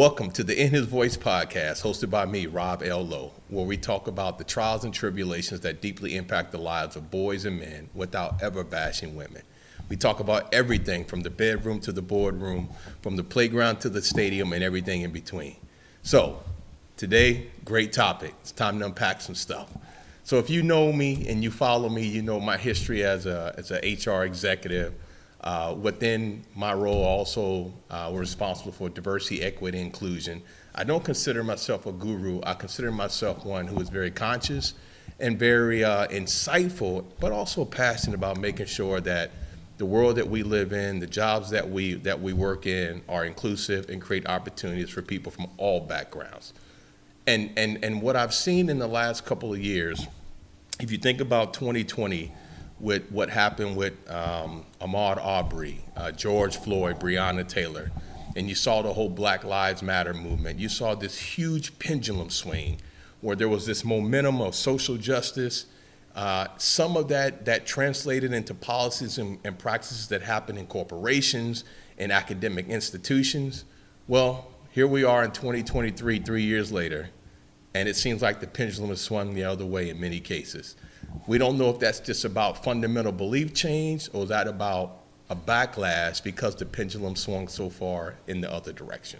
Welcome to the In His Voice podcast, hosted by me, Rob L. Lowe, where we talk about the trials and tribulations that deeply impact the lives of boys and men without ever bashing women. We talk about everything from the bedroom to the boardroom, from the playground to the stadium, and everything in between. So, today, great topic. It's time to unpack some stuff. So if you know me and you follow me, you know my history as a HR executive. Within my role, also, we're responsible for diversity, equity, inclusion. I don't consider myself a guru. I consider myself one who is very conscious and very insightful, but also passionate about making sure that the world that we live in, the jobs that we work in, are inclusive and create opportunities for people from all backgrounds. And what I've seen in the last couple of years, if you think about 2020, with what happened with Ahmaud Arbery, George Floyd, Breonna Taylor, and you saw the whole Black Lives Matter movement, you saw this huge pendulum swing where there was this momentum of social justice. Some of that translated into policies and practices that happen in corporations and academic institutions. Well, here we are in 2023, 3 years later, and it seems like the pendulum has swung the other way in many cases. We don't know if that's just about fundamental belief change or is that about a backlash because the pendulum swung so far in the other direction.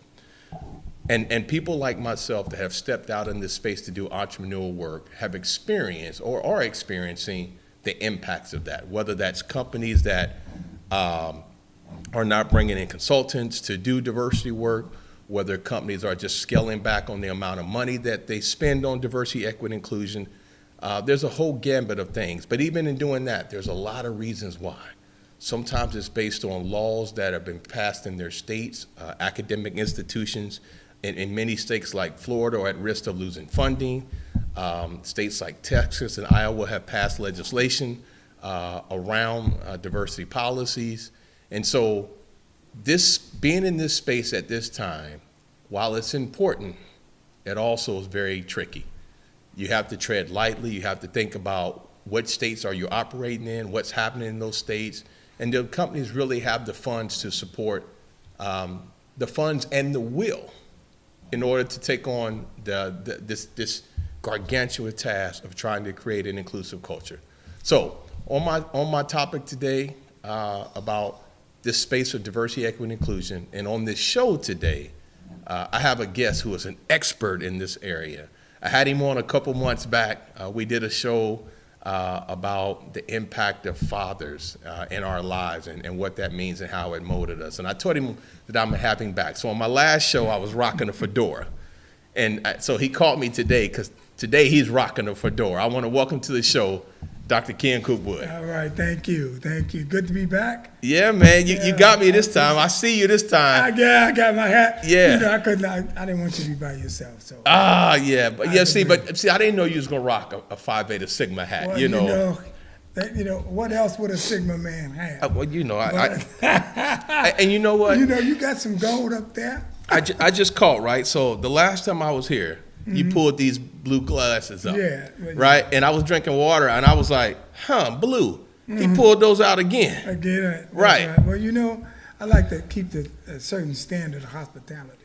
And people like myself that have stepped out in this space to do entrepreneurial work have experienced or are experiencing the impacts of that, whether that's companies that are not bringing in consultants to do diversity work, whether companies are just scaling back on the amount of money that they spend on diversity, equity, inclusion. There's a whole gambit of things, but even in doing that, there's a lot of reasons why. Sometimes it's based on laws that have been passed in their states, academic institutions. In many states like Florida are at risk of losing funding. States like Texas and Iowa have passed legislation around diversity policies. And so being in this space at this time, while it's important, it also is very tricky. You have to tread lightly. You have to think about what states are you operating in, what's happening in those states, and the companies really have the funds to support the funds and the will in order to take on this gargantuan task of trying to create an inclusive culture. So on my topic today about this space of diversity, equity, and inclusion, and on this show today, I have a guest who is an expert in this area. I had him on a couple months back. We did a show about the impact of fathers in our lives and what that means and how it molded us. And I told him that I'm having back. So on my last show, I was rocking a fedora. And so he called me today because today he's rocking a fedora. I want to welcome to the show Dr. Ken Coopwood. All right, thank you. Good to be back. Yeah, man, you got me this time. I see you this time. I got my hat. Yeah. You know, I didn't want you to be by yourself. So. Yeah, but I didn't know you was gonna rock a Phi Beta Sigma hat. Well, you know, what else would a Sigma man have? Well, and you know what? You got some gold up there. I just caught, right? So the last time I was here, you pulled these blue glasses up, right? And I was drinking water, and I was like, blue. He pulled those out again. Again, right. Well, I like to keep a certain standard of hospitality.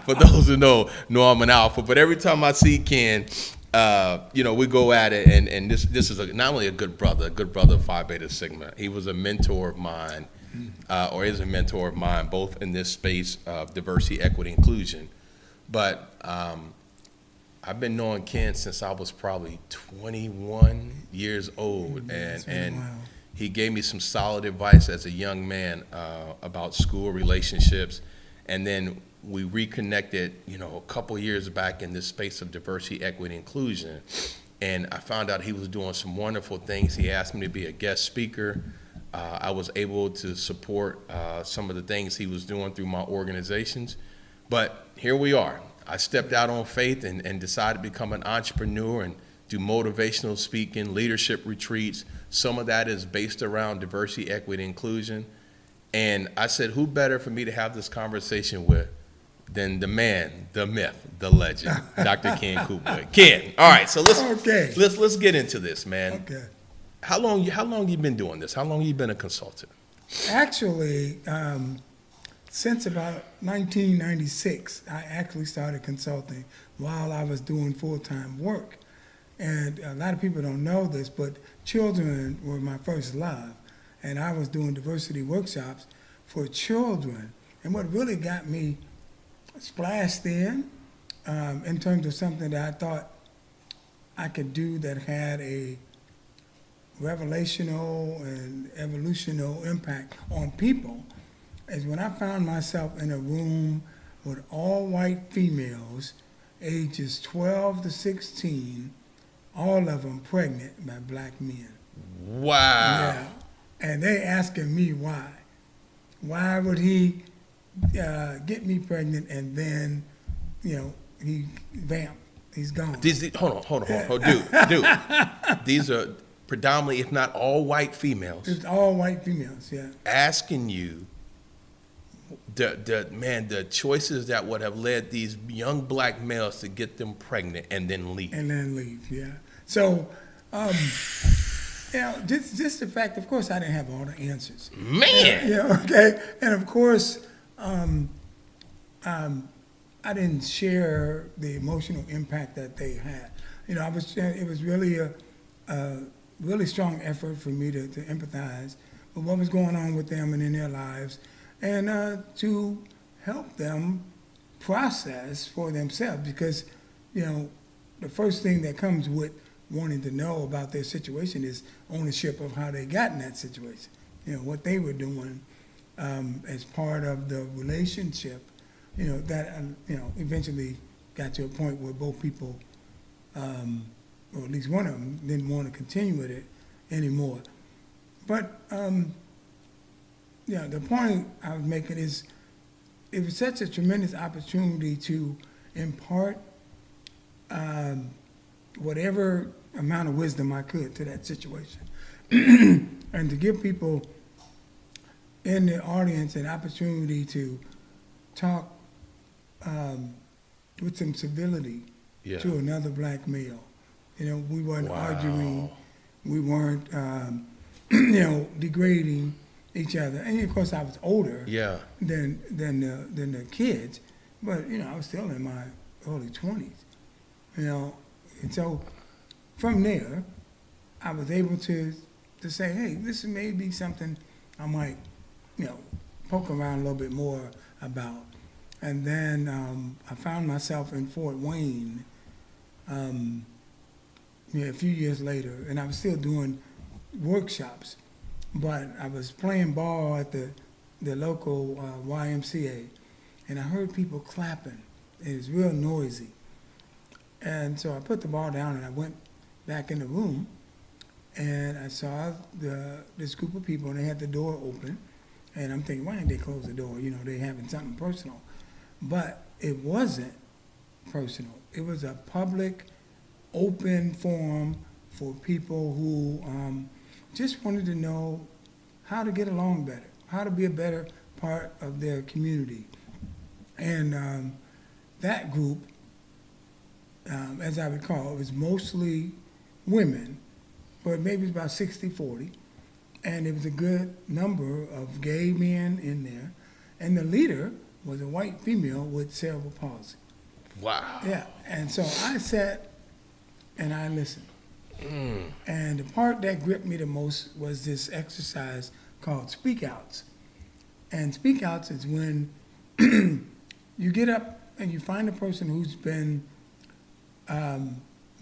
For those who know I'm an alpha, but every time I see Ken, we go at it, and this is not only a good brother of Phi Beta Sigma. He was a mentor of mine, or is a mentor of mine, both in this space of diversity, equity, inclusion. But I've been knowing Ken since I was probably 21 years old, and he gave me some solid advice as a young man about school relationships, and then we reconnected, a couple years back in this space of diversity, equity, inclusion, and I found out he was doing some wonderful things. He asked me to be a guest speaker. I was able to support some of the things he was doing through my organizations. But here we are. I stepped out on faith and decided to become an entrepreneur and do motivational speaking, leadership retreats. Some of that is based around diversity, equity, inclusion. And I said, who better for me to have this conversation with than the man, the myth, the legend, Dr. Ken Coopwood. Ken, all right, so let's get into this, man. Okay. How long you been doing this? How long you been a consultant? Actually, since about 1996, I actually started consulting while I was doing full-time work. And a lot of people don't know this, but children were my first love. And I was doing diversity workshops for children. And what really got me splashed in terms of something that I thought I could do that had a revelational and evolutional impact on people is when I found myself in a room with all white females, ages 12 to 16, all of them pregnant by black men. Wow. Yeah. And they asking me why. Why would he get me pregnant and then, he's gone. Hold on. Dude. These are predominantly, if not all white females. It's all white females, yeah. Asking you the choices that would have led these young black males to get them pregnant and then leave. Yeah. So, just the fact, of course, I didn't have all the answers. Man! Okay. And of course, I didn't share the emotional impact that they had. It was really a really strong effort for me to empathize with what was going on with them and in their lives, and to help them process for themselves, because the first thing that comes with wanting to know about their situation is ownership of how they got in that situation, what they were doing as part of the relationship, that eventually got to a point where both people, or at least one of them, didn't want to continue with it anymore. But the point I was making is it was such a tremendous opportunity to impart whatever amount of wisdom I could to that situation and to give people in the audience an opportunity to talk with some civility to another black male. We weren't arguing, we weren't degrading each other. And of course I was older than the kids, but I was still in my early 20s. And so from there, I was able to say, hey, this may be something I might, poke around a little bit more about. And then I found myself in Fort Wayne a few years later, and I was still doing workshops, but I was playing ball at the local YMCA, and I heard people clapping. It was real noisy. And so I put the ball down and I went back in the room, and I saw this group of people, and they had the door open, and I'm thinking, why didn't they close the door? They having something personal. But it wasn't personal. It was a public, open forum for people who just wanted to know how to get along better, how to be a better part of their community. And that group, as I recall, it was mostly women, but maybe it was about 60-40. And it was a good number of gay men in there. And the leader was a white female with cerebral palsy. Wow. Yeah, and so I sat and I listened. And the part that gripped me the most was this exercise called speak outs. And speak outs is when you get up and you find a person who's been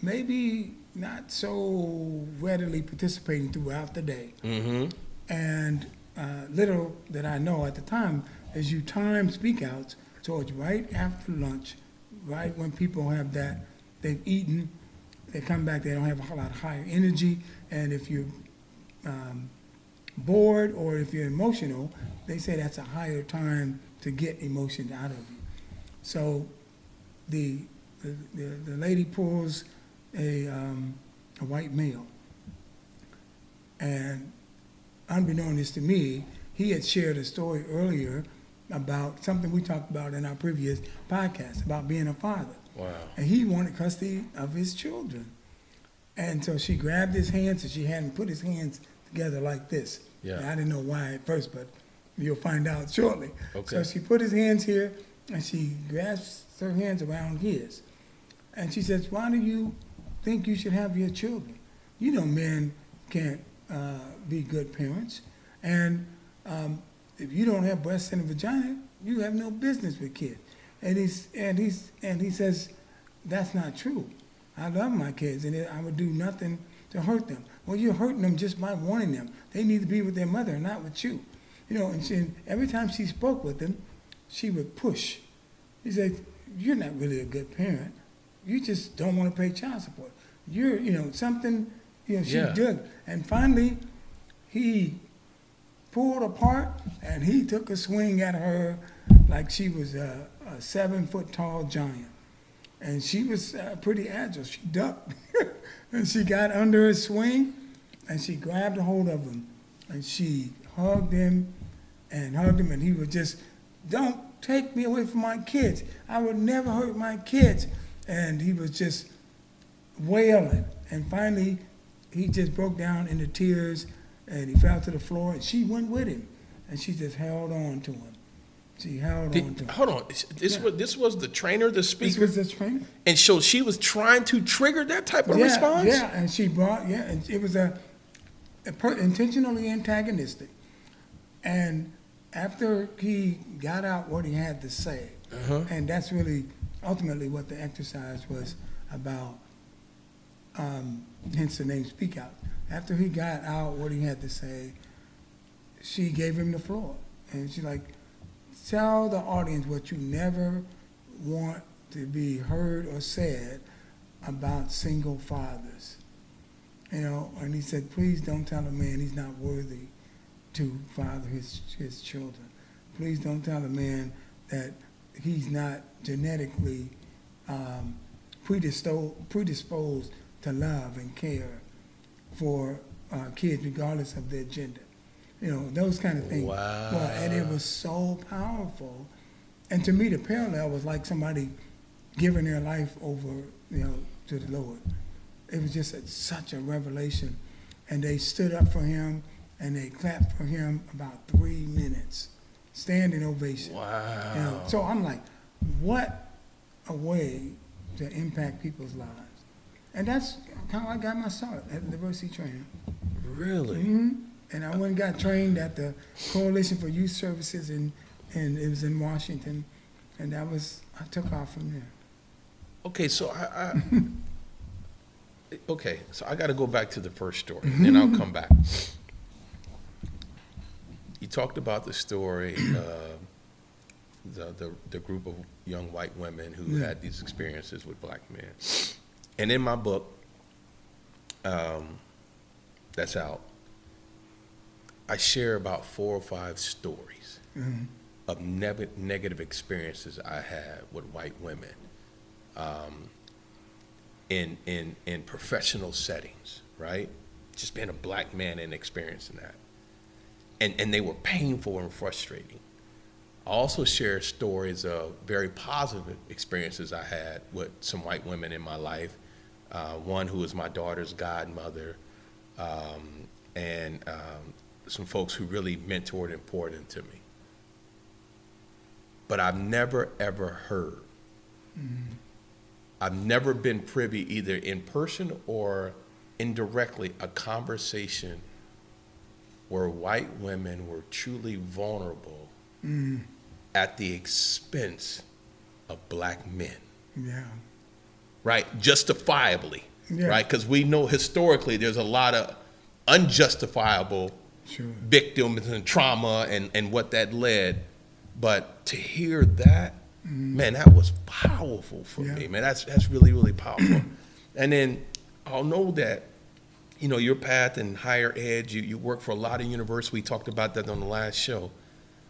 maybe not so readily participating throughout the day. Mm-hmm. And little that I know at the time is you time speak outs towards right after lunch, right when people have that, they've eaten, they come back, they don't have a lot of higher energy, and if you're bored or if you're emotional, they say that's a higher time to get emotions out of you. So the lady pulls a white male, and unbeknownst to me, he had shared a story earlier about something we talked about in our previous podcast about being a father. Wow. And he wanted custody of his children. And so she grabbed his hands, and she hadn't put his hands together like this. Yeah. And I didn't know why at first, but You'll find out shortly. Okay. So she put his hands here, and she grasps her hands around his. And she says, why do you think you should have your children? You know men can't be good parents. And if you don't have breasts and a vagina, you have no business with kids. And he says, that's not true. I love my kids, and I would do nothing to hurt them. Well, you're hurting them just by wanting them. They need to be with their mother, not with you. You know, and every time she spoke with him, she would push. He said, you're not really a good parent. You just don't want to pay child support. You're, something, she did. And finally, he pulled apart, and he took a swing at her like she was a 7-foot tall giant. And she was pretty agile. She ducked, and she got under his swing, and she grabbed a hold of him, and she hugged him, and he was just, don't take me away from my kids. I would never hurt my kids. And he was just wailing. And finally, he just broke down into tears, and he fell to the floor, and she went with him, and she just held on to him. She held on to him. Hold on. This was the trainer, the speaker? This was the trainer. And so she was trying to trigger that type of response? Yeah, and she brought, and it was intentionally antagonistic. And after he got out what he had to say, and that's really ultimately what the exercise was about, hence the name Speak Out. After he got out what he had to say, she gave him the floor. And she's like, tell the audience what you never want to be heard or said about single fathers. And he said, please don't tell a man he's not worthy to father his children. Please don't tell a man that he's not genetically predisposed to love and care for kids regardless of their gender. Those kind of things. Wow. Well, and it was so powerful. And to me, the parallel was like somebody giving their life over, to the Lord. It was just such a revelation. And they stood up for him, and they clapped for him about 3 minutes. Standing ovation. Wow. So I'm like, what a way to impact people's lives. And that's how I got my start at the diversity training. Really? Mm-hmm. And I went and got trained at the Coalition for Youth Services, and it was in Washington. And I took off from there. Okay, so I got to go back to the first story, and then I'll come back. You talked about the story, the group of young white women who had these experiences with black men. And in my book, that's out, I share about 4 or 5 stories of negative experiences I had with white women in professional settings, right? Just being a black man and experiencing that. And they were painful and frustrating. I also share stories of very positive experiences I had with some white women in my life. One who was my daughter's godmother, and some folks who really mentored and poured into me. But I've never, ever heard. I've never been privy, either in person or indirectly, a conversation where white women were truly vulnerable at the expense of black men. Yeah. Right? Justifiably. Yeah. Right? Because we know historically there's a lot of unjustifiable victims and trauma and what that led. But to hear that, man, that was powerful for me, man. That's really, really powerful. And then I'll know that, your path in higher ed, you work for a lot of universities. We talked about that on the last show.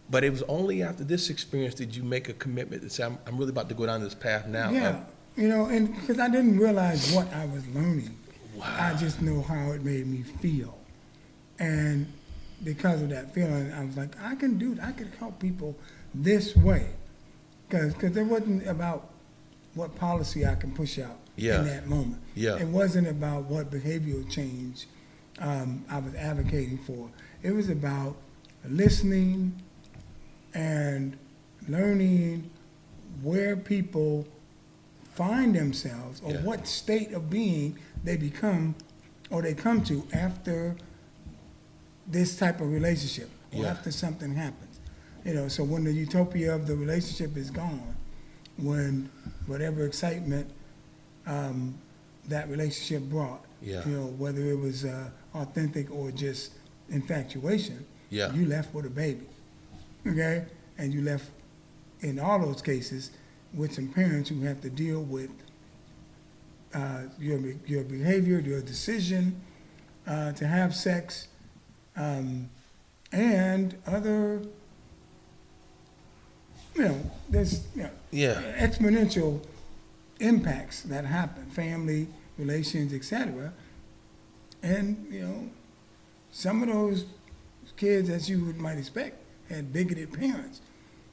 But it was only after this experience did you make a commitment to say, I'm really about to go down this path now. Yeah, and because I didn't realize what I was learning. Wow. I just know how it made me feel. And because of that feeling, I was like, I can help people this way. Because it wasn't about what policy I can push out in that moment. Yeah. It wasn't about what behavioral change I was advocating for. It was about listening and learning where people find themselves or Yeah. what state of being they become or they come to after this type of relationship or Yeah. after something happens. So when the utopia of the relationship is gone, when whatever excitement that relationship brought, Yeah. whether it was authentic or just infatuation, Yeah. you left with a baby, okay? And you left, in all those cases, with some parents who have to deal with your behavior, your decision to have sex, and other, there's Yeah. exponential impacts that happen, family, relations, etc. And some of those kids, as you might expect, had bigoted parents.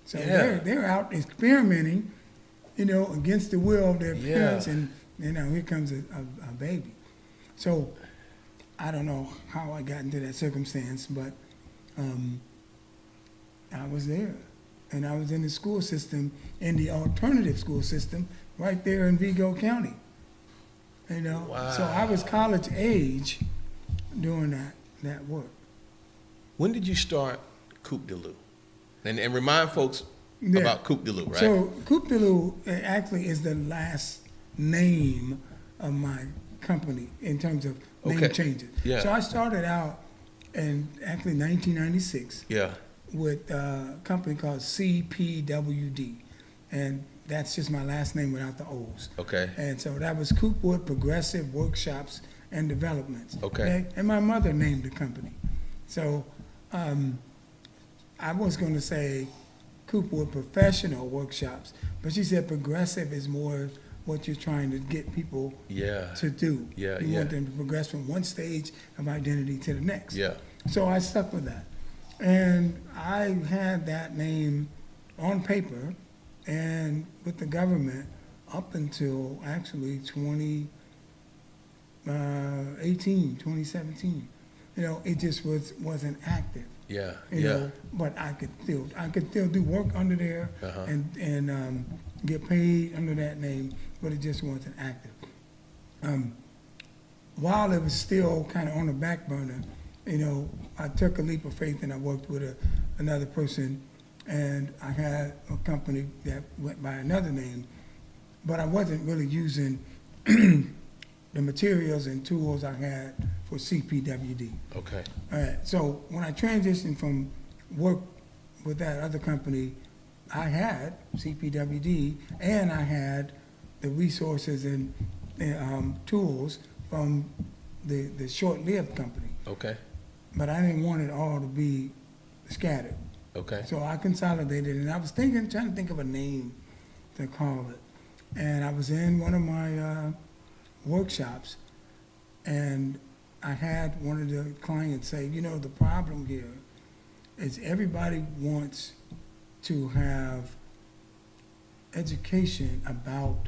So Yeah. they're out experimenting, against the will of their Yeah. parents, and here comes a baby. So I don't know how I got into that circumstance, but I was there. And I was in the school system, in the alternative school system, right there in Vigo County. Wow. So I was college age doing that work. When did you start Coop de Lou? And remind folks Yeah. about Coop de Lou, right? So Coop de Lou actually is the last name of my company in terms of name Okay. changes. Yeah. So I started out in actually 1996 Yeah. with a company called CPWD. And that's just my last name without the O's. Okay. And so that was Coopwood Progressive Workshops and Developments. Okay. And my mother named the company. So I was going to say Coopwood Professional Workshops, but she said progressive is more what you're trying to get people Yeah. to do. Yeah, You yeah. want them to progress from one stage of identity to the next. Yeah. So I stuck with that. And I had that name on paper and with the government up until actually 2017. It just wasn't active. Yeah. you Yeah. know, but I could still do work under there Uh-huh. and get paid under that name, but it just wasn't active. While it was still kind of on the back burner, I took a leap of faith and I worked with another person, and I had a company that went by another name, but I wasn't really using the materials and tools I had for CPWD. Okay. All right, so when I transitioned from work with that other company, I had CPWD and I had the resources and tools from the short-lived company, Okay. but I didn't want it all to be scattered. Okay. So I consolidated, and I was trying to think of a name to call it. And I was in one of my workshops, and I had one of the clients say, the problem here is everybody wants to have education about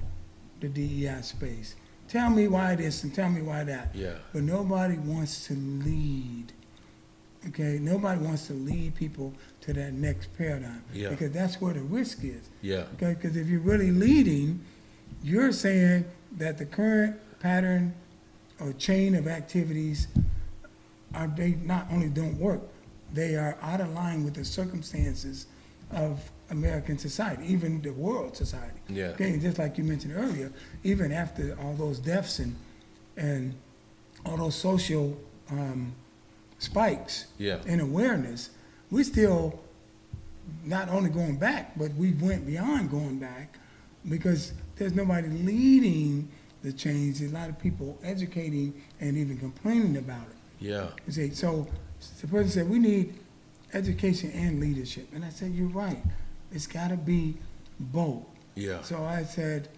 the DEI space. Tell me why this and tell me why that. Yeah. But nobody wants to lead. Okay, nobody wants to lead people to that next paradigm. Yeah. Because that's where the risk is. Yeah. Okay, because if you're really leading, you're saying that the current pattern or chain of activities they not only don't work, they are out of line with the circumstances of American society, even the world society. Yeah. Okay, just like you mentioned earlier, even after all those deaths and all those social spikes Yeah. in awareness, we still not only going back, but we went beyond going back because there's nobody leading the change. There's a lot of people educating and even complaining about it. Yeah. You see, so the person said, we need education and leadership. And I said, you're right. It's got to be both. Yeah. So I said,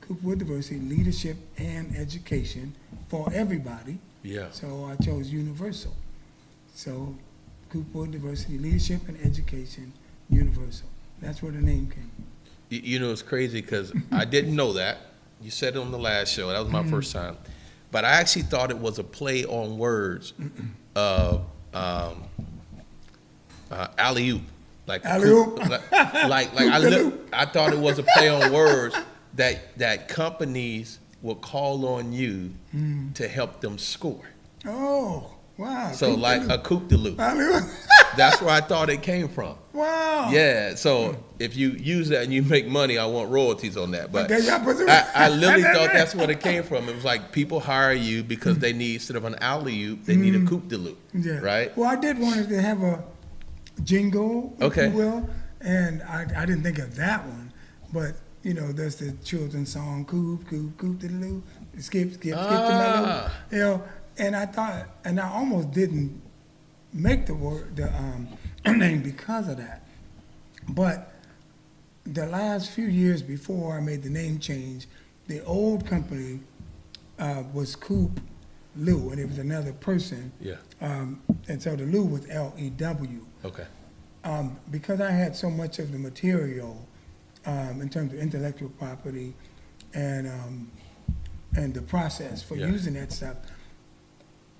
Coopwood Diversity, leadership and education for everybody. Yeah. So I chose universal. So Coopwood Diversity, leadership and education, universal. That's where the name came from. It's crazy because I didn't know that. You said it on the last show. That was my first time. But I actually thought it was a play on words of alley oop, like Alley-oop. I thought it was a play on words that companies will call on you to help them score. Oh, wow. So like a coop de loop. Alley-oop. That's where I thought it came from. Wow. Yeah. So if you use that and you make money, I want royalties on that. But Okay, y'all put some- I literally thought that's where it came from. It was like people hire you because they need, instead of an alley oop, they need a coop de loop. Yeah. Right. Well, I did want to have a jingle, if Okay. you will, and I didn't think of that one, but you know, there's the children's song, Coop, Coop, Coop, diddle-oo, skip, skip, skip the mellow, you know, and I thought, and I almost didn't make the name because of that, but the last few years before I made the name change, the old company was Coop Lou, and it was another person. Yeah. And so the Lou was Lew. Okay. Because I had so much of the material in terms of intellectual property and the process for Yeah. using that stuff,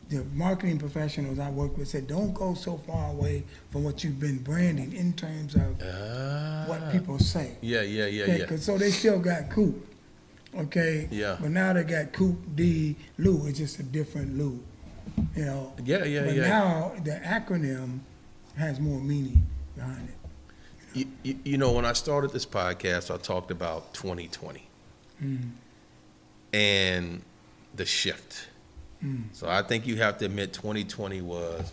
the marketing professionals I worked with said, don't go so far away from what you've been branding in terms of what people say. Yeah. Okay, 'cause so they still got Coop, okay? Yeah. But now they got Coop D Lou. It's just a different Lou, you know? Yeah. But now the acronym has more meaning behind it. You know, when I started this podcast, I talked about 2020 and the shift. So I think you have to admit 2020 was,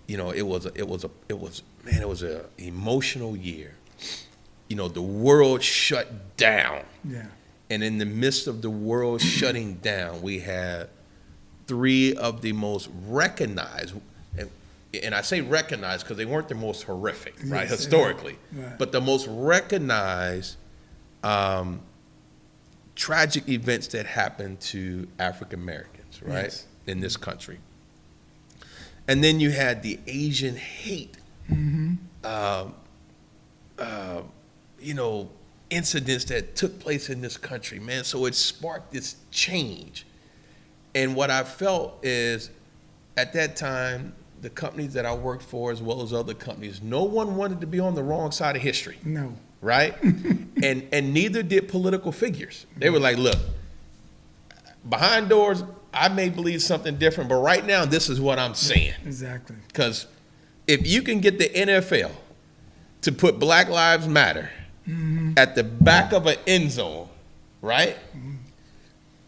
you know, it was a emotional year. You know, the world shut down. Yeah. And in the midst of the world shutting down, we had three of the most recognized, and I say recognized because they weren't the most horrific, right, Yes, historically, right. but the most recognized tragic events that happened to African Americans, right, Yes. in this country. And then you had the Asian hate, you know, incidents that took place in this country, man. So it sparked this change. And what I felt is, at that time, the companies that I worked for, as well as other companies, no one wanted to be on the wrong side of history, No. right? and neither did political figures. They were like, look, behind doors, I may believe something different, but right now, this is what I'm saying. Exactly. Because if you can get the NFL to put Black Lives Matter at the back of an end zone, right?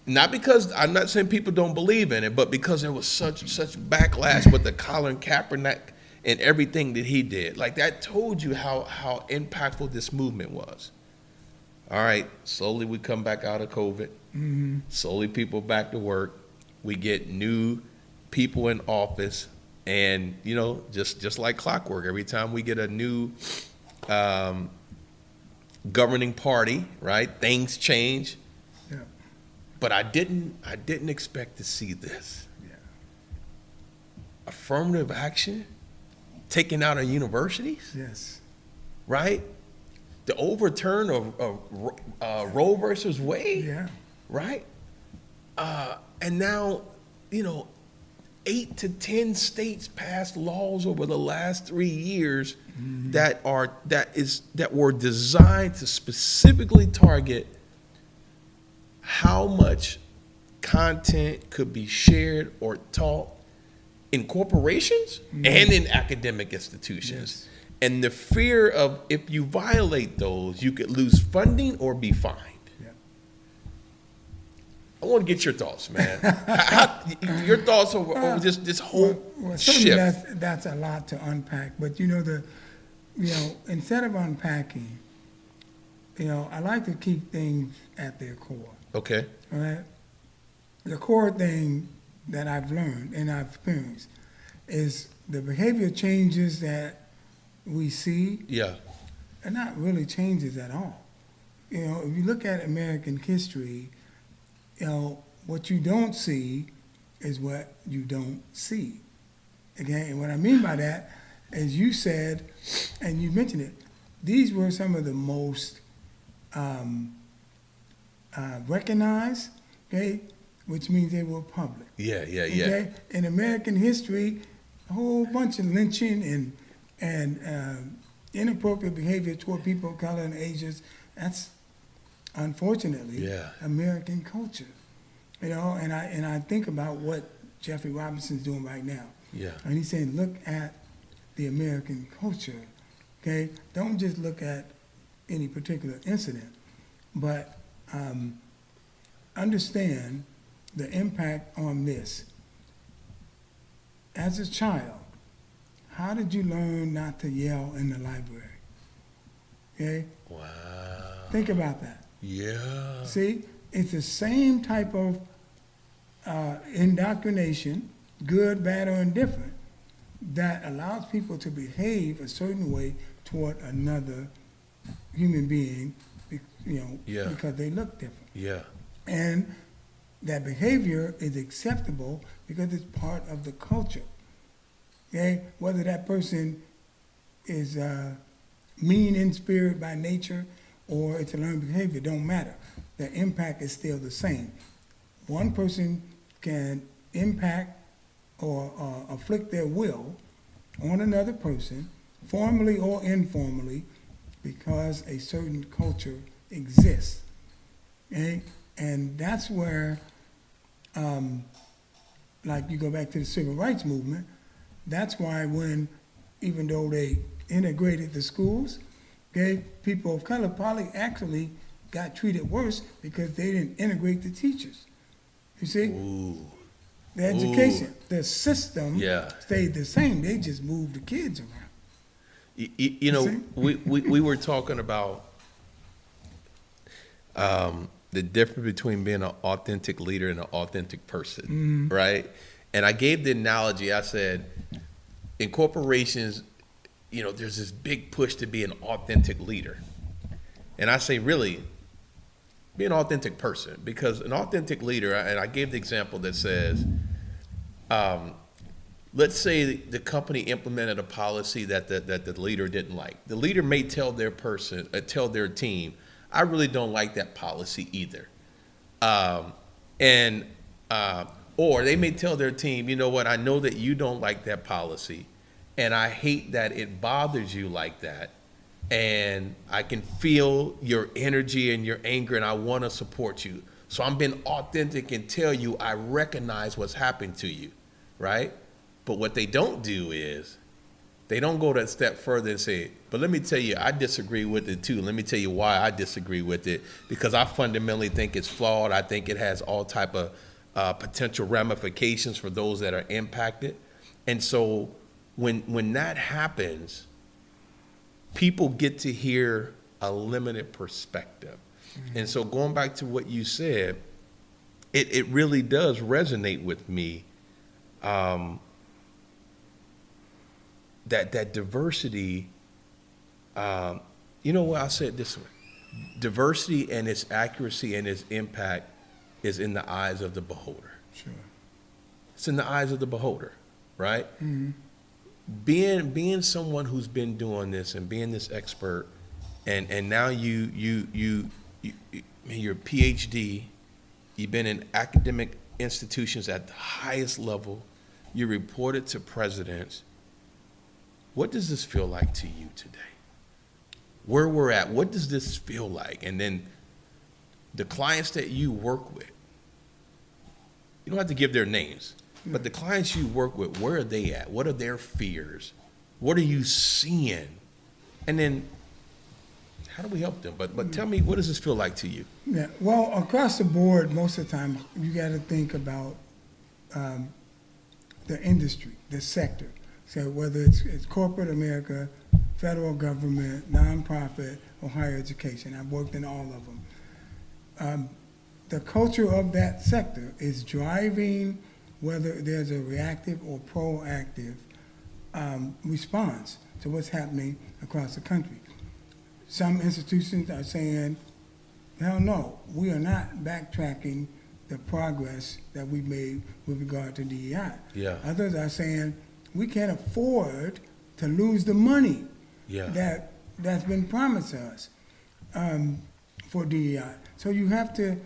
Not because, I'm not saying people don't believe in it, but because there was such backlash with the Colin Kaepernick and everything that he did. Like, that told you how impactful this movement was. All right, slowly we come back out of COVID. Slowly people back to work. We get new people in office, and you know, just like clockwork, every time we get a new governing party, right, things change. Yeah. But I didn't expect to see this. Yeah. Affirmative action taken out of universities, Yes. right? The overturn of Roe versus Wade, Yeah. right? And now, you know, 8 to 10 states passed laws over the last 3 years that were designed to specifically target how much content could be shared or taught in corporations and in academic institutions. Yes. And the fear of, if you violate those, you could lose funding or be fined. Yeah. I want to get your thoughts, man. Your thoughts over just this whole Well, certainly shift. that's a lot to unpack. But you know, instead of unpacking, you know, I like to keep things at their core. Okay. All right. The core thing that I've learned and I've experienced is the behavior changes that we see Yeah. are not really changes at all. You know, if you look at American history, you know, what you don't see is what you don't see. Okay, and what I mean by that is, you said, and you mentioned it, these were some of the most recognized, okay, which means they were public. Yeah. Okay? In American history, a whole bunch of lynching and And inappropriate behavior toward people of color and Asians, that's unfortunately Yeah. American culture. You know, and I think about what Jeffrey Robinson's doing right now. Yeah. And he's saying, look at the American culture, okay? Don't just look at any particular incident, but understand the impact on this. As a child, how did you learn not to yell in the library? Okay? Wow. Think about that. Yeah. See, it's the same type of indoctrination, good, bad, or indifferent, that allows people to behave a certain way toward another human being, you know, Yeah. because they look different. Yeah. And that behavior is acceptable because it's part of the culture. Okay? Whether that person is mean in spirit by nature or it's a learned behavior, don't matter. The impact is still the same. One person can impact or afflict their will on another person, formally or informally, because a certain culture exists. Okay? And that's where, like you go back to the civil rights movement, that's why when, even though they integrated the schools, okay, people of color probably actually got treated worse because they didn't integrate the teachers. You see? Ooh. The education, the system Yeah. stayed the same. They just moved the kids around. You know, See? we were talking about the difference between being an authentic leader and an authentic person, right? And I gave the analogy, I said, in corporations, you know, there's this big push to be an authentic leader. And I say, really, be an authentic person, because an authentic leader, and I gave the example that says, let's say the company implemented a policy that the leader didn't like. The leader may tell their team, I really don't like that policy either. Or they may tell their team, you know what, I know that you don't like that policy, and I hate that it bothers you like that. And I can feel your energy and your anger, and I want to support you. So I'm being authentic and tell you I recognize what's happened to you, right? But what they don't do is they don't go that step further and say, but let me tell you, I disagree with it too. Let me tell you why I disagree with it, because I fundamentally think it's flawed. I think it has all type of potential ramifications for those that are impacted. And so when that happens, people get to hear a limited perspective. Mm-hmm. And so going back to what you said, it really does resonate with me, that diversity, you know what, I'll say it this way. Diversity and its accuracy and its impact is in the eyes of the beholder. Sure. It's in the eyes of the beholder, right? Mm-hmm. Being someone who's been doing this and being this expert, and now you're a PhD, you've been in academic institutions at the highest level, you reported to presidents. What does this feel like to you today? Where we're at, what does this feel like? And then the clients that you work with, you don't have to give their names, but the clients you work with, where are they at? What are their fears? What are you seeing? And then how do we help them? But tell me, what does this feel like to you? Yeah, well, across the board, most of the time, you got to think about the industry, the sector. So whether it's corporate America, federal government, nonprofit, or higher education. I've worked in all of them. The culture of that sector is driving whether there's a reactive or proactive response to what's happening across the country. Some institutions are saying, hell no, we are not backtracking the progress that we made with regard to DEI. Yeah. Others are saying, we can't afford to lose the money that's been promised to us for DEI. So you have to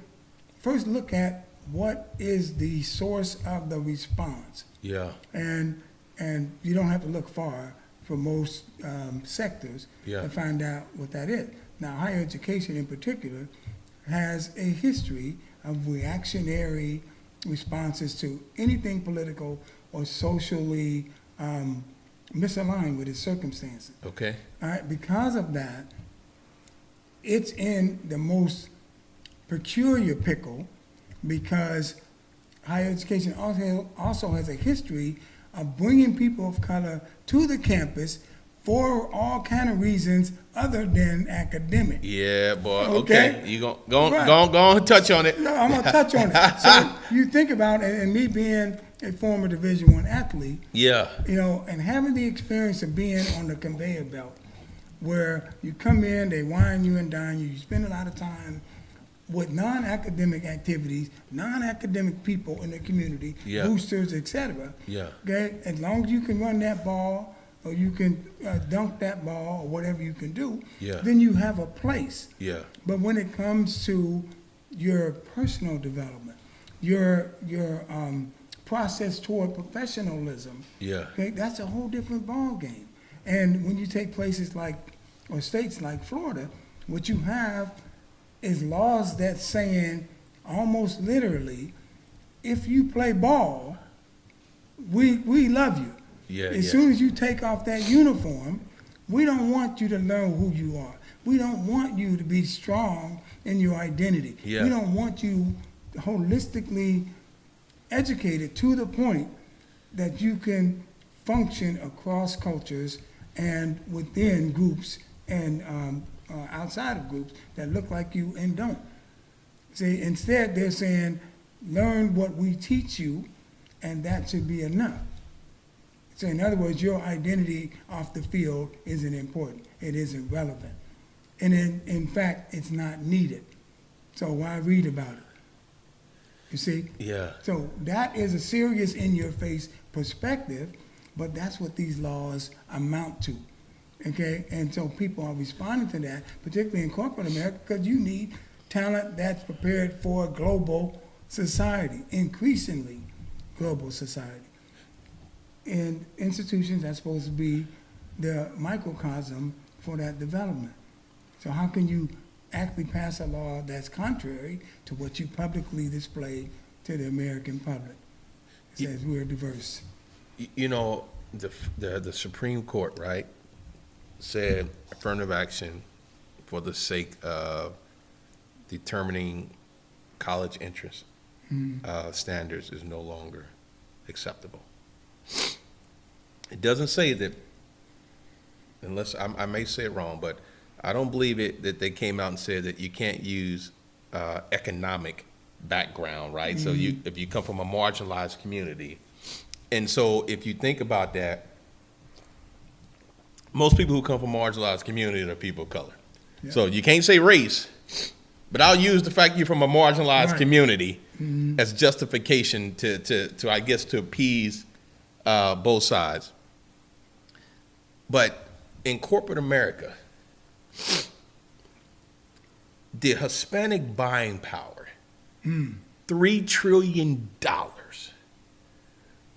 first look at what is the source of the response. Yeah. And you don't have to look far for most sectors Yeah. to find out what that is. Now, higher education in particular has a history of reactionary responses to anything political or socially misaligned with its circumstances. Okay. All right, because of that, it's in the most peculiar pickle because higher education also has a history of bringing people of color to the campus for all kind of reasons other than academic. Yeah, boy. Okay. Okay. You go Right. on and touch on it. No, I'm gonna touch on it. So you think about it, and me being a former Division I athlete, Yeah. and having the experience of being on the conveyor belt, where you come in, they wine you and dine you, you spend a lot of time with non-academic activities, non-academic people in the community, Yeah. boosters, etc. Yeah. Okay, as long as you can run that ball, or you can dunk that ball, or whatever you can do, Yeah. then you have a place. Yeah. But when it comes to your personal development, your process toward professionalism, Yeah. okay, that's a whole different ball game. And when you take places like, or states like Florida, what you have is laws that saying almost literally, if you play ball, we love you. Yeah. As Yeah. soon as you take off that uniform, we don't want you to learn who you are. We don't want you to be strong in your identity. Yeah. We don't want you holistically educated to the point that you can function across cultures and within groups and outside of groups that look like you and don't. See, instead they're saying, learn what we teach you, and that should be enough. So in other words, your identity off the field isn't important. It isn't relevant. And in fact, it's not needed. So why read about it? You see? Yeah. So that is a serious in-your-face perspective, but that's what these laws amount to. Okay? And so people are responding to that, particularly in corporate America, because you need talent that's prepared for a global society, increasingly global society. And institutions are supposed to be the microcosm for that development. So how can you actually pass a law that's contrary to what you publicly display to the American public? It says we're diverse. You know, the Supreme Court, right, said affirmative action for the sake of determining college entrance standards is no longer acceptable. It doesn't say that, unless I may say it wrong, but I don't believe it that they came out and said that you can't use economic background, right? So if you come from a marginalized community, and so if you think about that, most people who come from marginalized communities are people of color. Yeah. So you can't say race, but I'll use the fact you're from a marginalized Right. community as justification to I guess to appease both sides. But in corporate America, the Hispanic buying power, $3 trillion.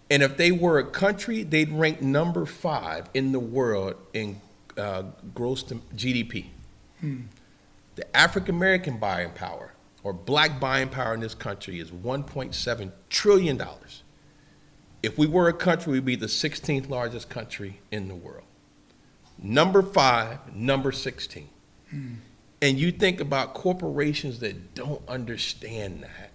And if they were a country, they'd rank number 5 in the world in gross GDP. The African American buying power, or black buying power in this country, is $1.7 trillion. If we were a country, we'd be the 16th largest country in the world. Number 5, number 16. And you think about corporations that don't understand that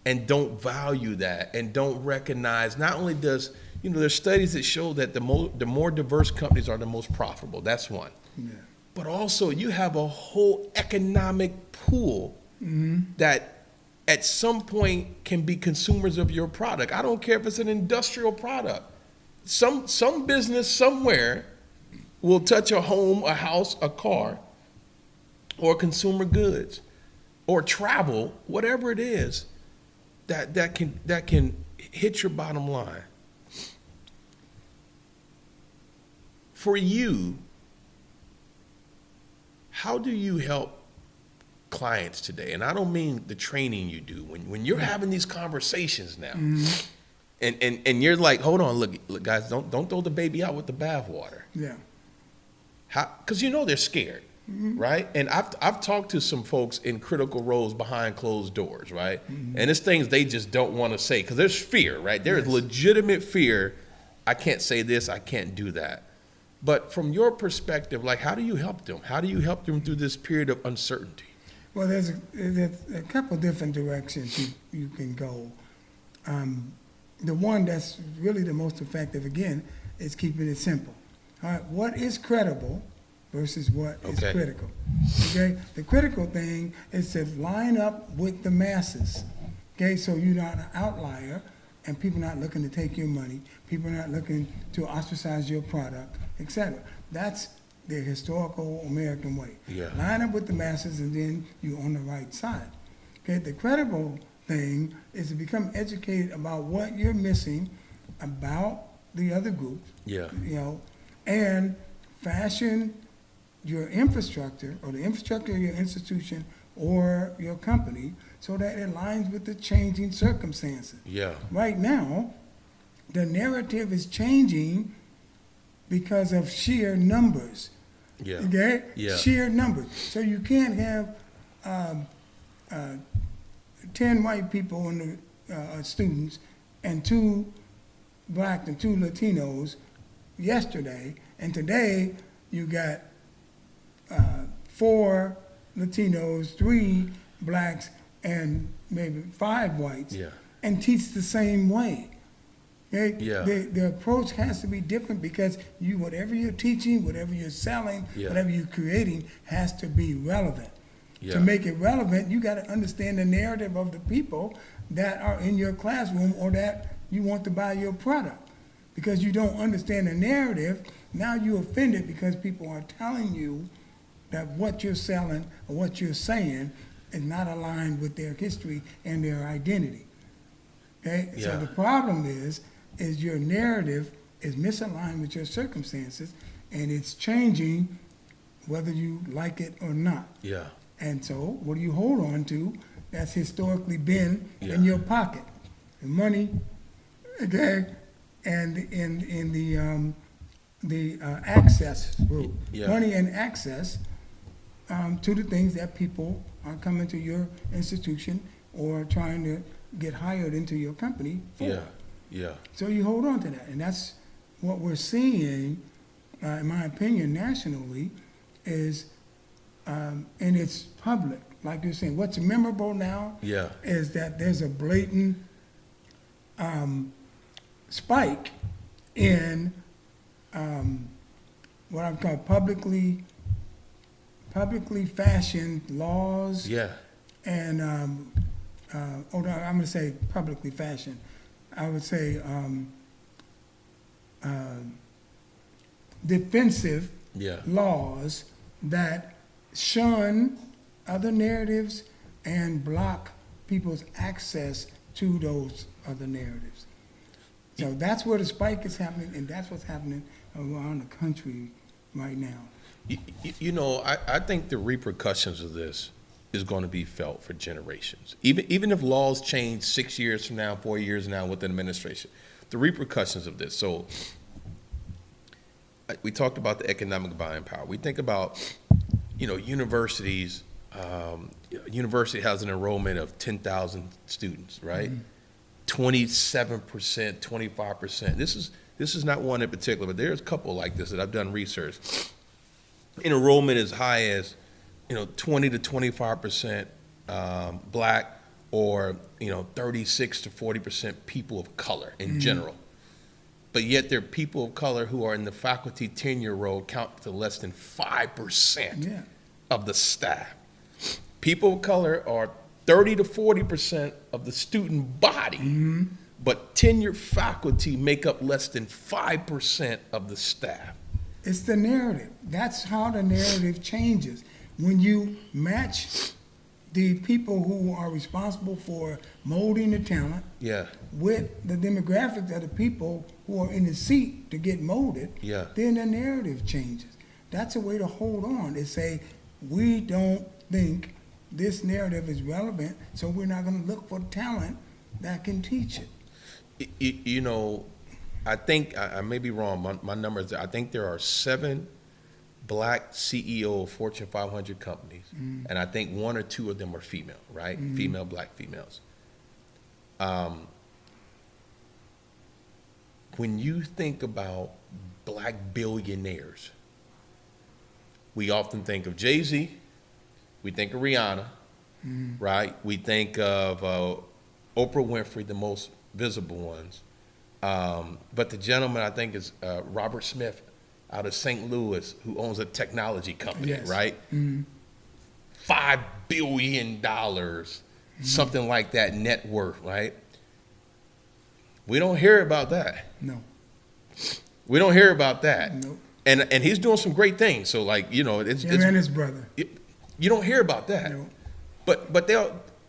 and don't value that and don't recognize, not only does, there's studies that show that the more diverse companies are the most profitable. That's one. Yeah. But also you have a whole economic pool that at some point can be consumers of your product. I don't care if it's an industrial product. Some business somewhere will touch a home, a house, a car, or consumer goods, or travel, whatever it is, that can hit your bottom line. For you, how do you help clients today? And I don't mean the training you do. When you're having these conversations now, And you're like, hold on, look, guys, don't throw the baby out with the bathwater. Yeah. How? Because they're scared, right? And I've talked to some folks in critical roles behind closed doors, right? And it's things they just don't want to say because there's fear, right? There is legitimate fear. I can't say this, I can't do that. But from your perspective, like, how do you help them? How do you help them through this period of uncertainty? Well, there's a couple different directions you can go. The one that's really the most effective, again, is keeping it simple. All right, what is credible versus what is critical? Okay, the critical thing is to line up with the masses. Okay, so you're not an outlier, and people not looking to take your money, people not looking to ostracize your product, etc. That's the historical American way. Yeah. Line up with the masses, and then you're on the right side. Okay, the credible thing is to become educated about what you're missing about the other groups. Yeah. And fashion your infrastructure or the infrastructure of your institution or your company so that it aligns with the changing circumstances. Yeah. Right now, the narrative is changing because of sheer numbers. Yeah. Okay? Yeah. Sheer numbers. So you can't have 10 white people in the students and 2 black and 2 Latinos yesterday, and today you got 4 Latinos, 3 blacks, and maybe 5 whites, and teach the same way. Okay? Yeah. The approach has to be different because whatever you're teaching, whatever you're selling, whatever you're creating has to be relevant. Yeah. To make it relevant, you got to understand the narrative of the people that are in your classroom or that you want to buy your product. Because you don't understand the narrative, now you're offended because people are telling you that what you're selling or what you're saying is not aligned with their history and their identity. Okay? Yeah. So the problem is your narrative is misaligned with your circumstances, and it's changing whether you like it or not. Yeah. And so, what do you hold on to that's historically been in your pocket? The money, okay, and in the access route. Yeah. Money and access to the things that people are coming to your institution or trying to get hired into your company for. Yeah. Yeah. So you hold on to that, and that's what we're seeing, in my opinion, nationally, is. And it's public, like you're saying. What's memorable now is that there's a blatant spike in what I call publicly fashioned laws. Yeah. And I'm going to say publicly fashioned. I would say defensive laws that shun other narratives and block people's access to those other narratives. So that's where the spike is happening, and that's what's happening around the country right now. I think the repercussions of this is going to be felt for generations. Even if laws change 6 years from now, 4 years from now with the administration, the repercussions of this. So we talked about the economic buying power. We think about universities. University has an enrollment of 10,000 students, right? 27%, 25%. This is not one in particular, but there's a couple like this that I've done research. Enrollment as high as 20 to 25% black, or 36 to 40% people of color in general. But yet there are people of color who are in the faculty tenure role count to less than 5% of the staff. People of color are 30 to 40% of the student body, but tenured faculty make up less than 5% of the staff. It's the narrative. That's how the narrative changes. When you match the people who are responsible for molding the talent with the demographics of the people who are in the seat to get molded, then the narrative changes. That's a way to hold on, to say, we don't think this narrative is relevant, so we're not going to look for talent that can teach it. You know, I think, I may be wrong, my numbers, I think there are 7 black CEO of Fortune 500 companies, and I think 1 or 2 of them are female, right? Female, black females. When you think about black billionaires, we often think of Jay-Z, we think of Rihanna, right? We think of Oprah Winfrey, the most visible ones. But the gentleman, I think, is Robert Smith out of St. Louis, who owns a technology company, Yes. right? $5 billion, something like that net worth, right? We don't hear about that. No. We don't hear about that. Nope. And he's doing some great things. So, like, you know, Him and his brother. you don't hear about that. No. But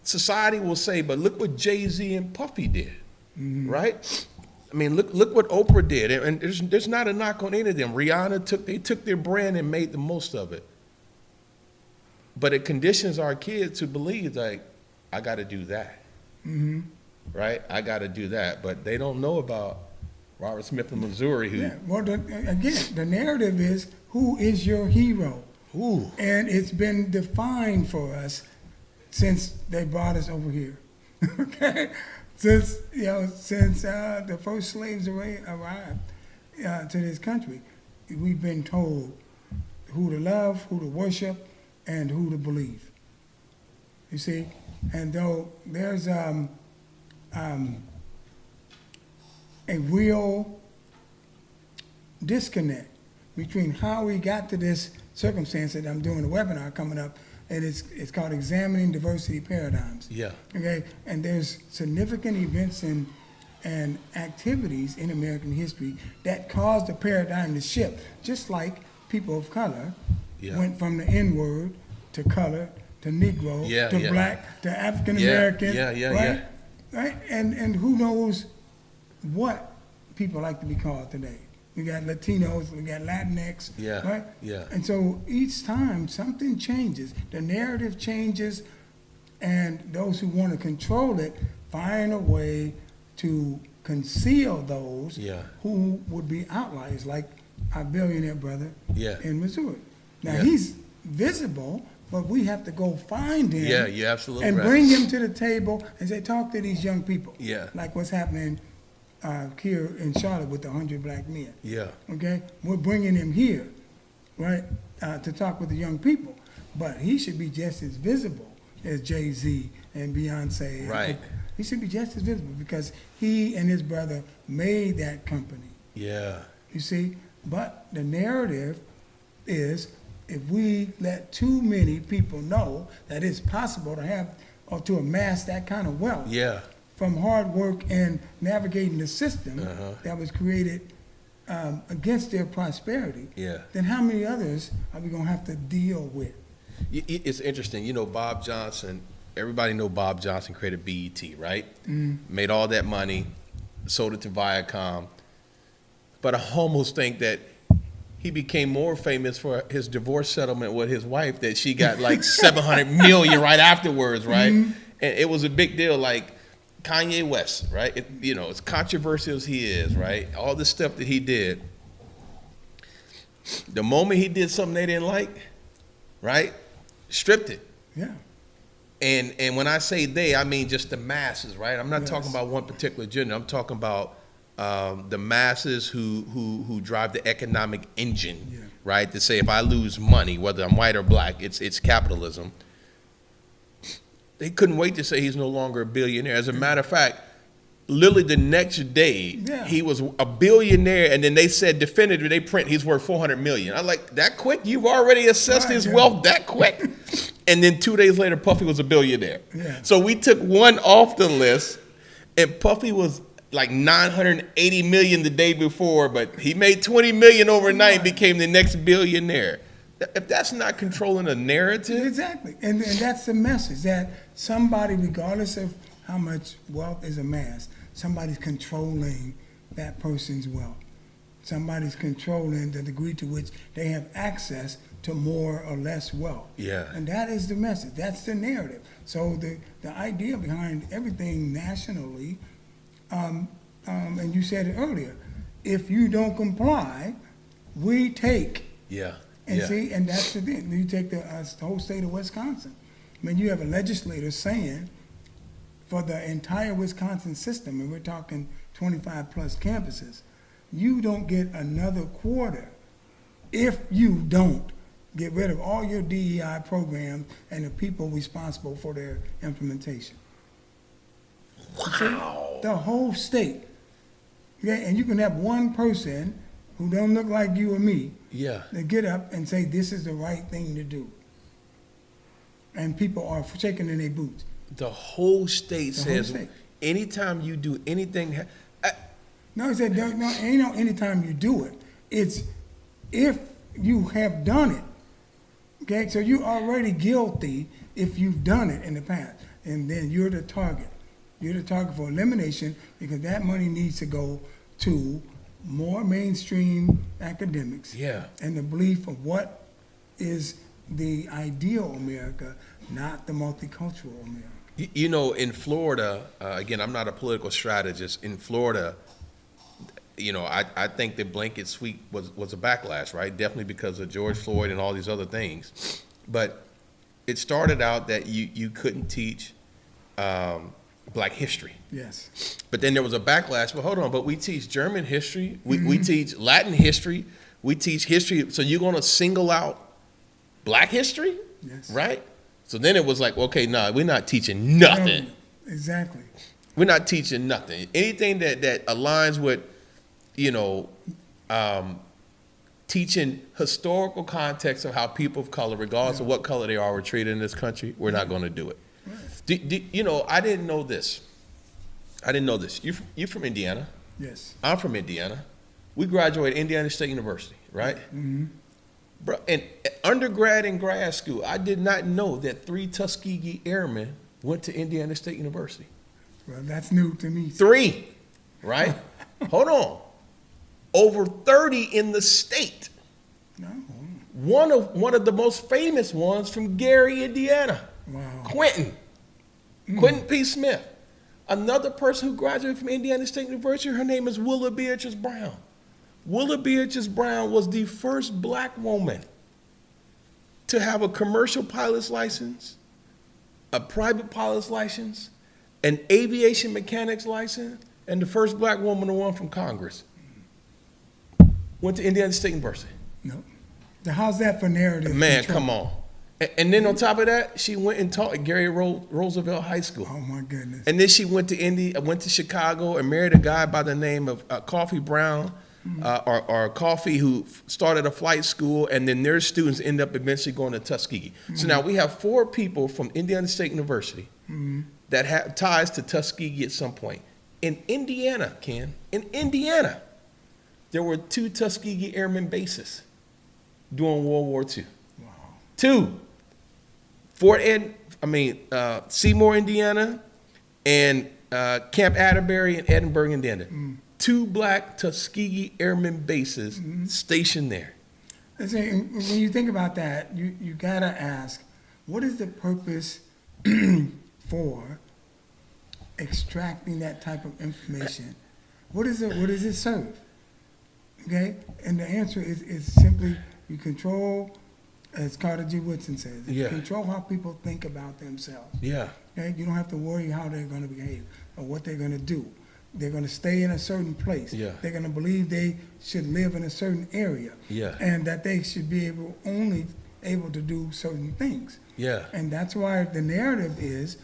society will say, but look what Jay-Z and Puffy did, right? I mean, look what Oprah did, and there's not a knock on any of them. Rihanna took their brand and made the most of it. But it conditions our kids to believe, like, I got to do that, right? I got to do that, but they don't know about Robert Smith in Missouri, who. Yeah. Well, again, the narrative is, who is your hero? Ooh. And it's been defined for us since they brought us over here. Okay? Since the first slaves arrived to this country, we've been told who to love, who to worship, and who to believe. You see? And though there's a real disconnect between how we got to this circumstance that I'm doing a webinar coming up, and it's called Examining Diversity Paradigms. Yeah. Okay, and there's significant events and activities in American history that caused the paradigm to shift, just like people of color went from the N-word to color to Negro to black to African American, right? Right, and who knows what people like to be called today. We got Latinos, we got Latinx, right? Yeah. And so each time something changes, the narrative changes, and those who want to control it find a way to conceal those who would be outliers, like our billionaire brother in Missouri. Now he's visible, but we have to go find him. Yeah, you're absolutely and right. bring him to the table and say, talk to these young people. Yeah. Like what's happening here in Charlotte with the 100 black men. Yeah. Okay? We're bringing him here, right, to talk with the young people. But he should be just as visible as Jay-Z and Beyonce. Right. He should be just as visible because he and his brother made that company. Yeah. You see? But the narrative is, if we let too many people know that it's possible to have or to amass that kind of wealth from hard work and navigating the system that was created against their prosperity, then how many others are we going to have to deal with? It's interesting. You know, Bob Johnson, everybody know Bob Johnson created BET, right? Made all that money, sold it to Viacom. But I almost think that he became more famous for his divorce settlement with his wife, that she got like $700 million right afterwards, right? And it was a big deal, like Kanye West, right? As controversial as he is, right? All the stuff that he did, the moment he did something they didn't like, right? Stripped it. Yeah. And when I say they, I mean just the masses, right? I'm not talking about one particular gender. I'm talking about the masses who drive the economic engine, right? To say, if I lose money, whether I'm white or black, it's capitalism. They couldn't wait to say he's no longer a billionaire. As a matter of fact, literally the next day, he was a billionaire, and then they said definitively, they print he's worth $400 million. I'm like, that quick? You've already assessed his wealth that quick? And then 2 days later, Puffy was a billionaire. So we took one off the list, and Puffy was like $980 million the day before, but he made $20 million overnight, became the next billionaire. If that's not controlling a narrative. Exactly. And that's the message, that somebody, regardless of how much wealth is amassed, somebody's controlling that person's wealth. Somebody's controlling the degree to which they have access to more or less wealth. And that is the message. That's the narrative. So the idea behind everything nationally, and you said it earlier, if you don't comply, we take. Yeah. And Yeah. see, and that's the thing. You take the whole state of Wisconsin. I mean, you have a legislator saying for the entire Wisconsin system, and we're talking 25 plus campuses, you don't get another quarter if you don't get rid of all your DEI programs and the people responsible for their implementation. Wow. The whole state. Yeah, and you can have one person who don't look like you or me Yeah. to get up and say this is the right thing to do. And people are shaking in their boots. The whole state The whole says state. anytime you do anything, No, he said, no, ain't no anytime you do it. It's if you have done it. Okay, so you're already guilty if you've done it in the past. And then you're the target. You're the target for elimination because that money needs to go to more mainstream academics. Yeah. And the belief of what is the ideal America, not the multicultural America. You know, in Florida, again, I'm not a political strategist. In Florida, you know, I think the blanket sweep was a backlash, right? Definitely because of George Floyd and all these other things. But it started out that you couldn't teach Black history. Yes. But then there was a backlash. Well, hold on, but we teach German history. We teach Latin history. We teach history. So you're going to single out Black history? Yes. Right? So then it was like, okay, nah, we're not teaching nothing. No, exactly. We're not teaching nothing. Anything that aligns with, you know, teaching historical context of how people of color, regardless of what color they are, were treated in this country, we're not going to do it. Right. You know, I didn't know this. You're from Indiana. Yes. I'm from Indiana. We graduated Indiana State University, right? Mm-hmm. Bro, in undergrad and grad school, I did not know that 3 Tuskegee Airmen went to Indiana State University. Well, that's new to me. 3, right? Hold on. Over 30 in the state. No. One of the most famous ones from Gary, Indiana. Wow. Quentin P. Smith. Another person who graduated from Indiana State University, her name is Willa Beatrice Brown. Willa Beatrice Brown was the first Black woman to have a commercial pilot's license, a private pilot's license, an aviation mechanic's license, and the first Black woman to run from Congress. Went to Indiana State University. No. Now, how's that for narrative? Man, control? come on. And then on top of that, she went and taught at Gary Roosevelt High School. Oh my goodness. And then she went to Chicago and married a guy by the name of Coffee Brown, or Coffee, who started a flight school, and then their students end up eventually going to Tuskegee. So now we have 4 people from Indiana State University that have ties to Tuskegee at some point. In Indiana, Ken, there were 2 Tuskegee Airmen bases during World War II. Wow. 2. Seymour, Indiana, and Camp Atterbury in Edinburgh, Indiana. 2 Black Tuskegee Airmen bases stationed there. When you think about that, you gotta ask, what is the purpose for extracting that type of information? What does it serve? Okay, and the answer is simply you control, as Carter G. Woodson says, you control how people think about themselves. Yeah. Okay, you don't have to worry how they're going to behave or what they're going to do. They're going to stay in a certain place. Yeah. They're going to believe they should live in a certain area. Yeah. And that they should be only able to do certain things. Yeah. And that's why the narrative is,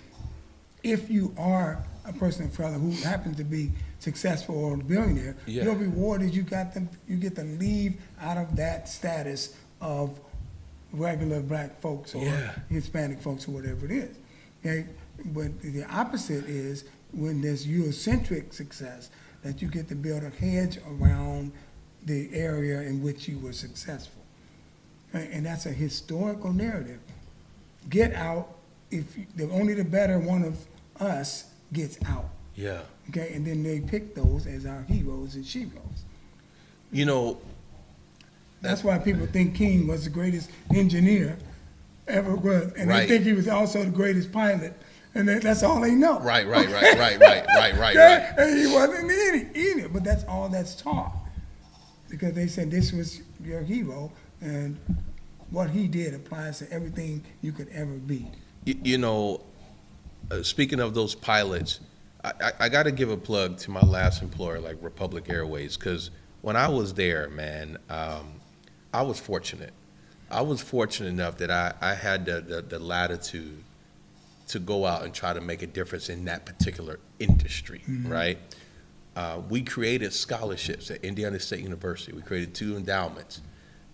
if you are a person of color who happens to be successful or a billionaire, your reward is you get to leave out of that status of regular Black folks or Hispanic folks or whatever it is. Okay? But the opposite is when there's Eurocentric success, that you get to build a hedge around the area in which you were successful. Okay? And that's a historical narrative. Get out if only the better one of us gets out. Yeah. Okay, and then they pick those as our heroes and sheroes. You know, that's why people think King was the greatest engineer ever was, and they think he was also the greatest pilot and that's all they know. Right. And he wasn't in it, but that's all that's taught. Because they said this was your hero, and what he did applies to everything you could ever be. You know, speaking of those pilots, I got to give a plug to my last employer, like Republic Airways, because when I was there, man, I was fortunate. I was fortunate enough that I had the latitude to go out and try to make a difference in that particular industry, right? We created scholarships at Indiana State University. We created 2 endowments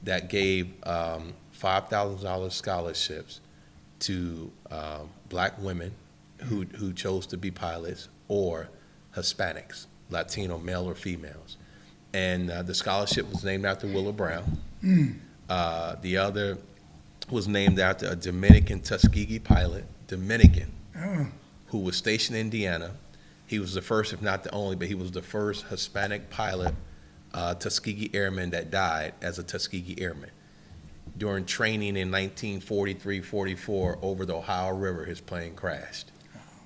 that gave $5,000 scholarships to black women who chose to be pilots, or Hispanics, Latino, male or females. And the scholarship was named after Willow Brown. The other was named after a Dominican Tuskegee pilot, who was stationed in Indiana. He was the first, if not the only, but he was the first Hispanic pilot, Tuskegee Airman, that died as a Tuskegee Airman. During training in 1943-44 over the Ohio River, his plane crashed.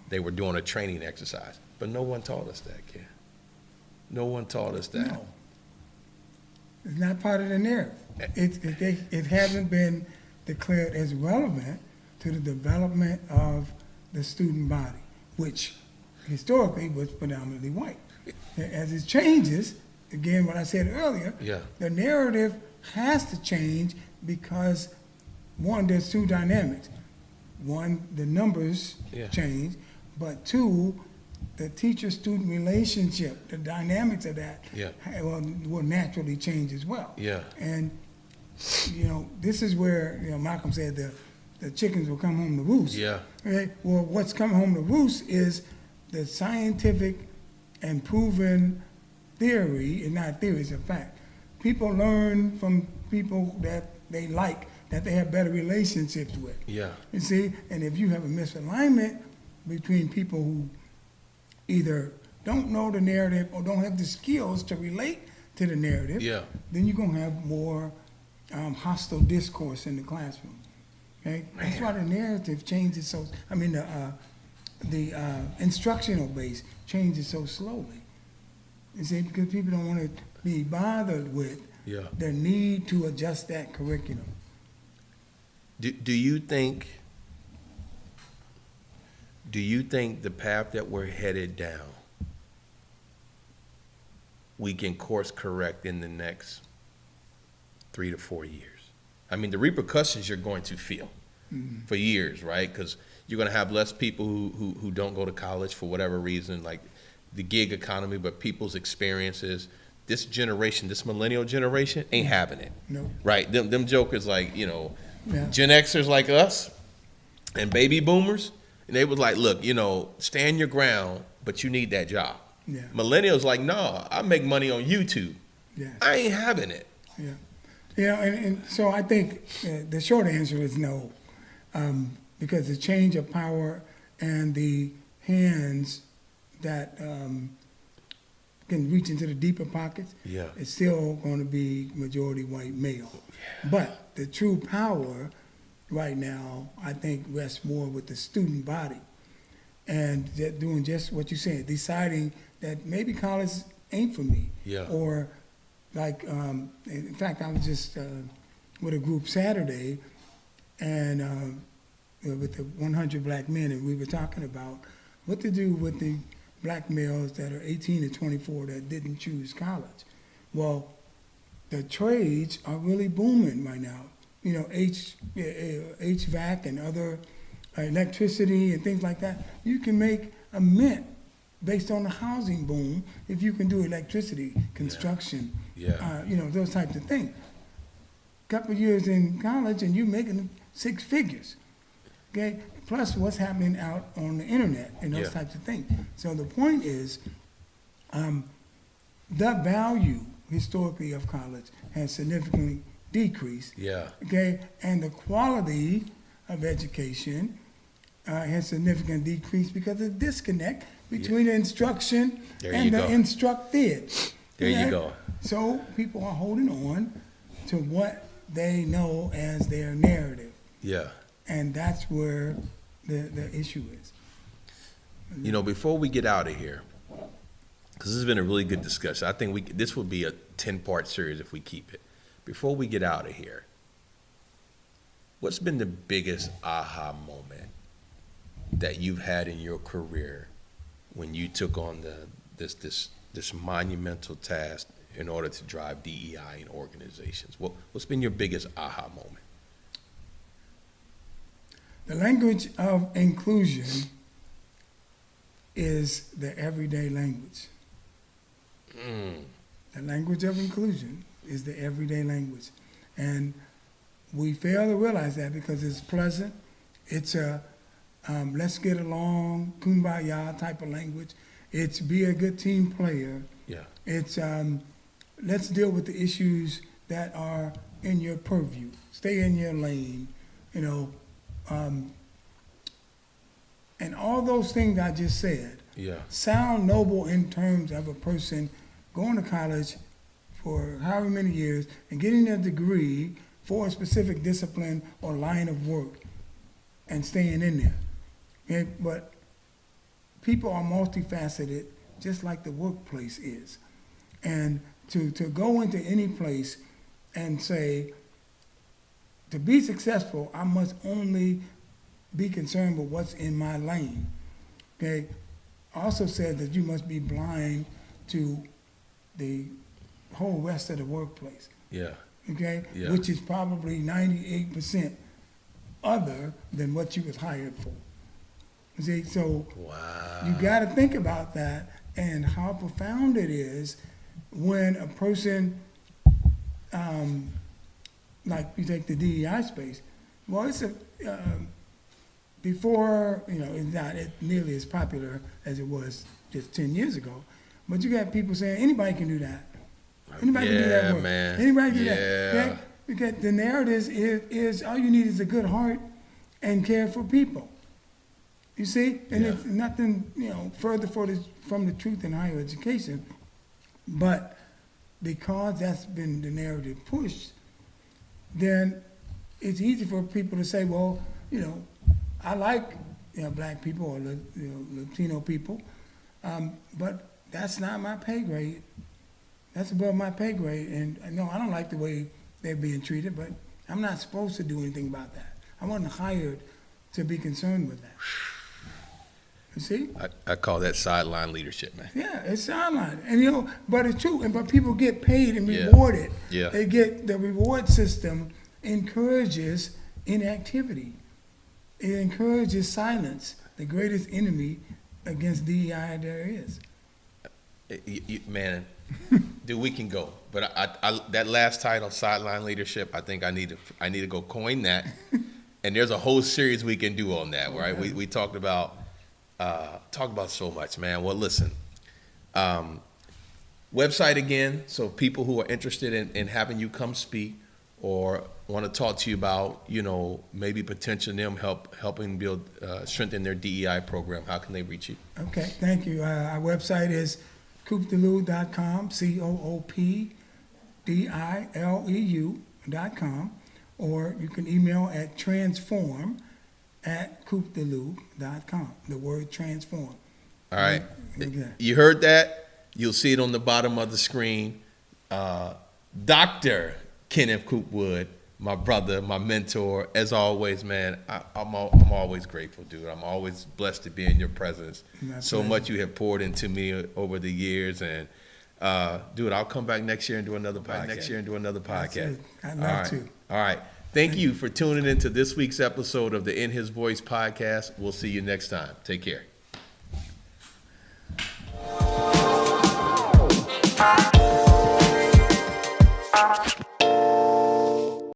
They were doing a training exercise, but no one taught us that, kid. No one taught us that. No. It's not part of the narrative. It hasn't been declared as relevant to the development of the student body, which historically was predominantly white. As it changes, again, what I said earlier, the narrative has to change because, one, there's 2 dynamics. One, the numbers change, but 2, the teacher-student relationship, the dynamics of that will naturally change as well. And, this is where, Malcolm said the chickens will come home to roost. Okay? Well, what's coming home to roost is the scientific and proven theory, and not theory, it's a fact. People learn from people that they like, that they have better relationships with. You see, and if you have a misalignment between people who either don't know the narrative or don't have the skills to relate to the narrative, then you're going to have more hostile discourse in the classroom. Okay? That's why the narrative changes so, the instructional base changes so slowly. You see, because people don't want to be bothered with the need to adjust that curriculum. Do you think the path that we're headed down, we can course correct in the next 3 to 4 years? I mean, the repercussions you're going to feel for years, right? Because you're going to have less people who don't go to college for whatever reason, like the gig economy, but people's experiences. This generation, this millennial generation, ain't having it. No. Right? Them jokers like, Gen Xers like us and baby boomers, and they was like, look, stand your ground, but you need that job. Millennials like, no, I make money on YouTube. I ain't having it. And so I think the short answer is no, because the change of power and the hands that can reach into the deeper pockets, it's still going to be majority white male. But the true power right now, I think, rests more with the student body, and doing just what you said, deciding that maybe college ain't for me, or like, in fact, I was just with a group Saturday, and with the 100 black men, and we were talking about what to do with the black males that are 18 to 24 that didn't choose college. Well, the trades are really booming right now. HVAC and other electricity and things like that. You can make a mint based on the housing boom if you can do electricity, construction, those types of things. Couple years in college and you're making 6 figures, okay? Plus what's happening out on the internet and those types of things. So the point is, the value historically of college has significantly decreased. Okay, and the quality of education has significantly decreased because of the disconnect between the instruction and the instructed. There you go. So people are holding on to what they know as their narrative. And that's where the issue is. You know, before we get out of here, because this has been a really good discussion, I think this will be a 10-part series if we keep it. Before we get out of here, what's been the biggest aha moment that you've had in your career when you took on this monumental task in order to drive DEI in organizations? What's been your biggest aha moment? The language of inclusion is the everyday language. The language of inclusion is the everyday language. And we fail to realize that because it's pleasant. It's a let's get along, kumbaya type of language. It's be a good team player. Yeah. It's let's deal with the issues that are in your purview. Stay in your lane, you know. And all those things I just said sound noble in terms of a person going to college for however many years and getting a degree for a specific discipline or line of work and staying in there. Okay? But people are multifaceted, just like the workplace is. And to go into any place and say, to be successful, I must only be concerned with what's in my lane. Okay? Also said that you must be blind to the whole rest of the workplace. Yeah. Okay? Yeah. Which is probably 98% other than what you was hired for. You see, so you got to think about that and how profound it is when a person, like you take the DEI space, well, it's before, you know, it's not nearly as popular as it was just 10 years ago, but you got people saying anybody can do that. Anybody can do that work. Man. Anybody can do that. Okay? Because the narrative is all you need is a good heart and care for people. You see? And it's nothing, you know, further from the truth in higher education. But because that's been the narrative pushed, then it's easy for people to say, well, you know, I like, you know, black people or, you know, Latino people, but that's not my pay grade. That's above my pay grade. And no, I don't like the way they're being treated, but I'm not supposed to do anything about that. I wasn't hired to be concerned with that. You see? I call that sideline leadership, man. Yeah, it's sideline. And, you know, but it's true. But people get paid and rewarded. Yeah. They get, the reward system encourages inactivity. It encourages silence, the greatest enemy against DEI there is. Man, dude, we can go. But I that last title, sideline leadership, I think I need to go coin that. And there's a whole series we can do on that, right? Okay. We talked about so much, man. Well, listen, website again, so people who are interested in having you come speak or want to talk to you about, you know, maybe potentially them helping build, strengthen their DEI program, how can they reach you? Okay, thank you. Our website is coopdeleu.com, COOPDILEU.com, or you can email at transform@coopdeleu.com, the word transform. All right. Okay. You heard that? You'll see it on the bottom of the screen. Dr. Kenneth Coopwood, my brother, my mentor. As always, man, I'm always grateful, dude. I'm always blessed to be in your presence. So much you have poured into me over the years, and dude, I'll come back next year and do another podcast. I'd love to. All right. Thank you for tuning into this week's episode of the In His Voice podcast. We'll see you next time. Take care.